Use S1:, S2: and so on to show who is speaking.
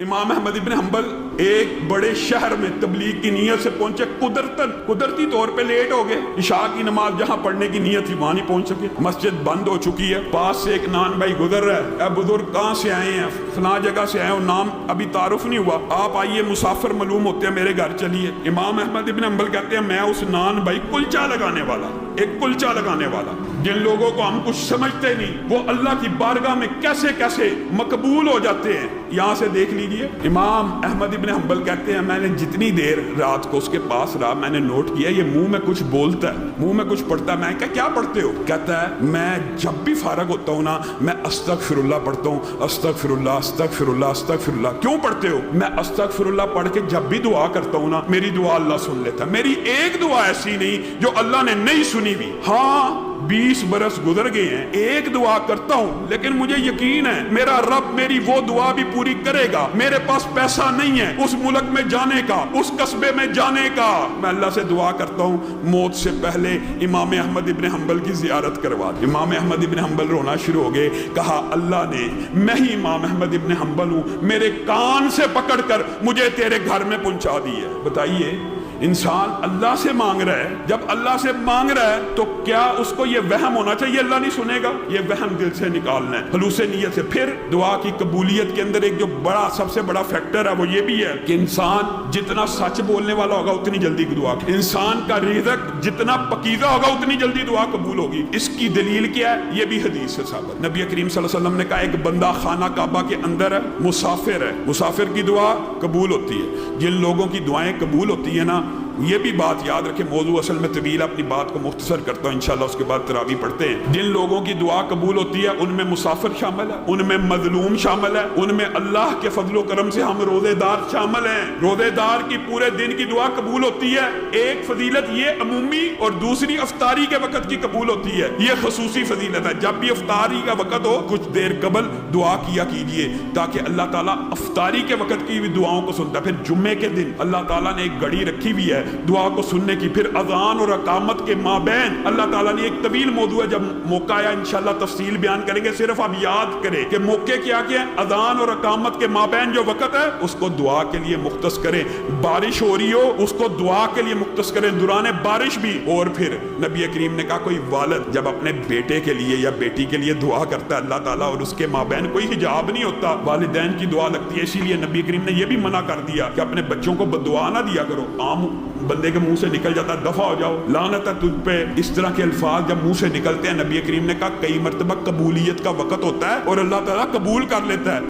S1: امام احمد ابن حنبل ایک بڑے شہر میں تبلیغ کی نیت سے پہنچے، قدرتی طور پہ لیٹ ہو گئے، عشاء کی نماز جہاں پڑھنے کی نیت تھی وہاں نہیں پہنچ سکے، مسجد بند ہو چکی ہے، پاس سے ایک نان بھائی گزر رہا ہے، اے بزرگ کہاں سے آئے ہیں؟ فلاں جگہ سے آئے ہو، نام ابھی تعارف نہیں ہوا، آپ آئیے مسافر معلوم ہوتے ہیں، میرے گھر چلیے۔ امام احمد ابن حنبل کہتے ہیں میں اس نان بھائی کلچا لگانے والا، ایک کلچا لگانے والا، جن لوگوں کو ہم کچھ سمجھتے نہیں وہ اللہ کی بارگاہ میں کیسے کیسے مقبول ہو جاتے ہیں، یہاں سے دیکھ لیجئے۔ امام احمد ابن حنبل کہتے ہیں میں نے جتنی دیر رات کو اس کے پاس رہا میں نے نوٹ کیا یہ منہ میں کچھ بولتا ہے، منہ میں کچھ پڑھتا ہے۔ میں کہا کیا پڑھتے ہو؟ کہتا ہے میں جب بھی فارغ ہوتا ہوں نا میں استغفر اللہ پڑھتا ہوں، استغفر اللہ استغفر اللہ استغفر اللہ۔ کیوں پڑھتے ہو؟ میں استغفر اللہ پڑھ کے جب بھی دعا کرتا ہوں نا میری دعا اللہ سن لیتا ہے، میری ایک دعا ایسی نہیں جو اللہ نے نہیں سنی بھی۔ ہاں 20 برس گزر گئے ہیں، ایک دعا کرتا ہوں لیکن مجھے یقین ہے میرا رب میری وہ دعا بھی پوری کرے گا۔ میرے پاس پیسہ نہیں ہے اس ملک میں جانے کا، اس قصبے میں جانے کا، میں اللہ سے دعا کرتا ہوں موت سے پہلے امام احمد ابن حنبل کی زیارت کروا دی۔ امام احمد ابن حنبل رونا شروع ہو گئے، کہا اللہ نے، میں ہی امام احمد ابن حنبل ہوں، میرے کان سے پکڑ کر مجھے تیرے گھر میں پہنچا دی ہے۔ بتائیے انسان اللہ سے مانگ رہا ہے، جب اللہ سے مانگ رہا ہے تو کیا اس کو یہ وہم ہونا چاہیے اللہ نہیں سنے گا؟ یہ وہم دل سے نکالنا ہے، خلوص نیت سے۔ پھر دعا کی قبولیت کے اندر ایک جو بڑا سب سے بڑا فیکٹر ہے وہ یہ بھی ہے کہ انسان جتنا سچ بولنے والا ہوگا اتنی جلدی دعا، انسان کا رزق جتنا پکیزہ ہوگا اتنی جلدی دعا قبول ہوگی۔ اس کی دلیل کیا ہے؟ یہ بھی حدیث سے ثابت۔ نبی کریم صلی اللہ علیہ وسلم نے کہا ایک بندہ خانہ کعبہ کے اندر ہے، مسافر ہے، مسافر کی دعا قبول ہوتی ہے۔ جن لوگوں کی دعائیں قبول ہوتی ہیں نا، یہ بھی بات یاد رکھیں، موضوع اصل میں طویل، اپنی بات کو مختصر کرتا ہوں انشاءاللہ، اس کے بعد تراویح پڑھتے ہیں۔ جن لوگوں کی دعا قبول ہوتی ہے ان میں مسافر شامل ہے، ان میں مظلوم شامل ہے، ان میں اللہ کے فضل و کرم سے ہم روزے دار شامل ہیں۔ روزے دار کی پورے دن کی دعا قبول ہوتی ہے۔ ایک فضیلت یہ عمومی اور دوسری افطاری کے وقت کی قبول ہوتی ہے، یہ خصوصی فضیلت ہے۔ جب بھی افطاری کا وقت ہو کچھ دیر قبل دعا کیا کیجئے تاکہ اللہ تعالیٰ افطاری کے وقت کی بھی دعاؤں کو سنتا ہے۔ پھر جمعے کے دن اللہ تعالیٰ نے ایک گھڑی رکھی ہوئی ہے دعا کو سننے کی، پھر اذان اور اقامت کے مابین اللہ تعالیٰ نے ایک طویل موضوع ہے، جب موقع آیا انشاءاللہ تفصیل بیان کریں گے، صرف آپ یاد کریں کہ موقع کیا کیا ہے۔ اذان اور اقامت کے مابین جو وقت ہے اس کو دعا کے لیے مختص کریں، بارش ہو رہی ہو اس کو دعا کے لیے مختص کریں، دوران بارش بھی۔ اور پھر نبی کریم نے کہا کوئی والد جب اپنے بیٹے کے لیے یا بیٹی کے لیے دعا کرتا ہے اللہ تعالیٰ اور اس کے مابین کوئی حجاب نہیں ہوتا، والدین کی دعا لگتی ہے، اسی لیے نبی کریم نے یہ بھی منع کر دیا کہ اپنے بچوں کو بدعا نہ دیا کرو۔ عام بندے کے منہ سے نکل جاتا ہے دفع ہو جاؤ، لعنت ہے تجھ پہ، اس طرح کے الفاظ جب منہ سے نکلتے ہیں نبی کریم نے کہا کئی مرتبہ قبولیت کا وقت ہوتا ہے اور اللہ تعالیٰ قبول کر لیتا ہے،